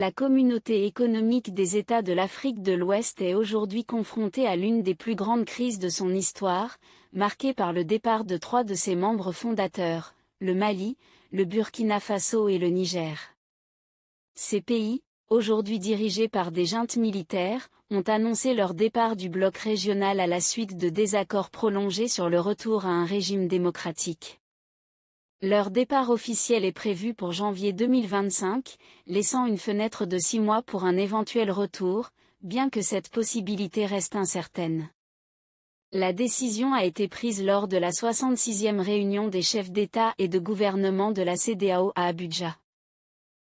La communauté économique des États de l'Afrique de l'Ouest est aujourd'hui confrontée à l'une des plus grandes crises de son histoire, marquée par le départ de 3 de ses membres fondateurs, le Mali, le Burkina Faso et le Niger. Ces pays, aujourd'hui dirigés par des juntes militaires, ont annoncé leur départ du bloc régional à la suite de désaccords prolongés sur le retour à un régime démocratique. Leur départ officiel est prévu pour janvier 2025, laissant une fenêtre de 6 mois pour un éventuel retour, bien que cette possibilité reste incertaine. La décision a été prise lors de la 66e réunion des chefs d'État et de gouvernement de la CEDEAO à Abuja.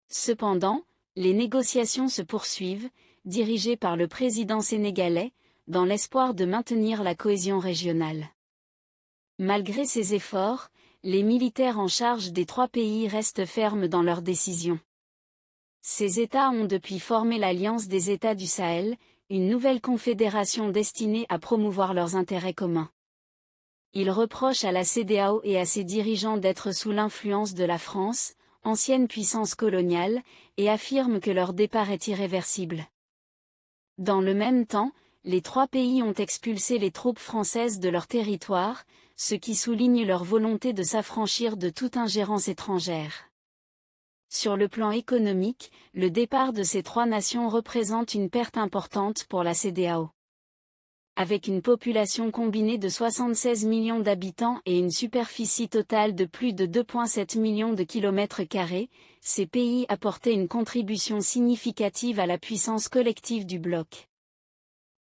Cependant, les négociations se poursuivent, dirigées par le président sénégalais, dans l'espoir de maintenir la cohésion régionale. Malgré ces efforts, les militaires en charge des 3 pays restent fermes dans leurs décisions. Ces États ont depuis formé l'Alliance des États du Sahel, une nouvelle confédération destinée à promouvoir leurs intérêts communs. Ils reprochent à la CEDEAO et à ses dirigeants d'être sous l'influence de la France, ancienne puissance coloniale, et affirment que leur départ est irréversible. Dans le même temps, les 3 pays ont expulsé les troupes françaises de leur territoire, ce qui souligne leur volonté de s'affranchir de toute ingérence étrangère. Sur le plan économique, le départ de ces 3 nations représente une perte importante pour la CEDEAO. Avec une population combinée de 76 millions d'habitants et une superficie totale de plus de 2,7 millions de km², ces pays apportaient une contribution significative à la puissance collective du bloc.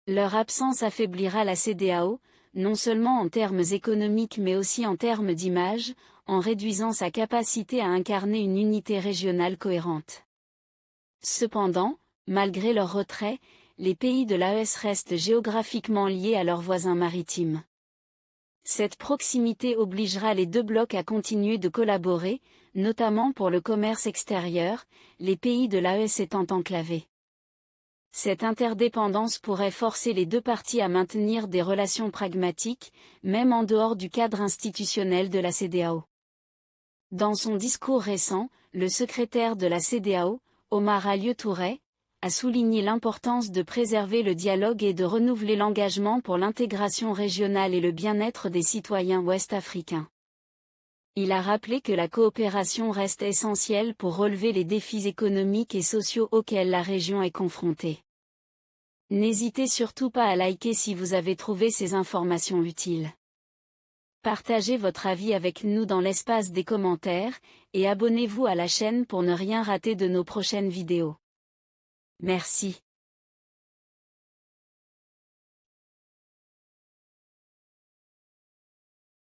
Leur absence affaiblira la CEDEAO, non seulement en termes économiques mais aussi en termes d'image, en réduisant sa capacité à incarner une unité régionale cohérente. Cependant, malgré leur retrait, les pays de l'AES restent géographiquement liés à leurs voisins maritimes. Cette proximité obligera les 2 blocs à continuer de collaborer, notamment pour le commerce extérieur, les pays de l'AES étant enclavés. Cette interdépendance pourrait forcer les 2 parties à maintenir des relations pragmatiques, même en dehors du cadre institutionnel de la CEDEAO. Dans son discours récent, le secrétaire de la CEDEAO, Omar Alieu Touré, a souligné l'importance de préserver le dialogue et de renouveler l'engagement pour l'intégration régionale et le bien-être des citoyens ouest-africains. Il a rappelé que la coopération reste essentielle pour relever les défis économiques et sociaux auxquels la région est confrontée. N'hésitez surtout pas à liker si vous avez trouvé ces informations utiles. Partagez votre avis avec nous dans l'espace des commentaires, et abonnez-vous à la chaîne pour ne rien rater de nos prochaines vidéos. Merci.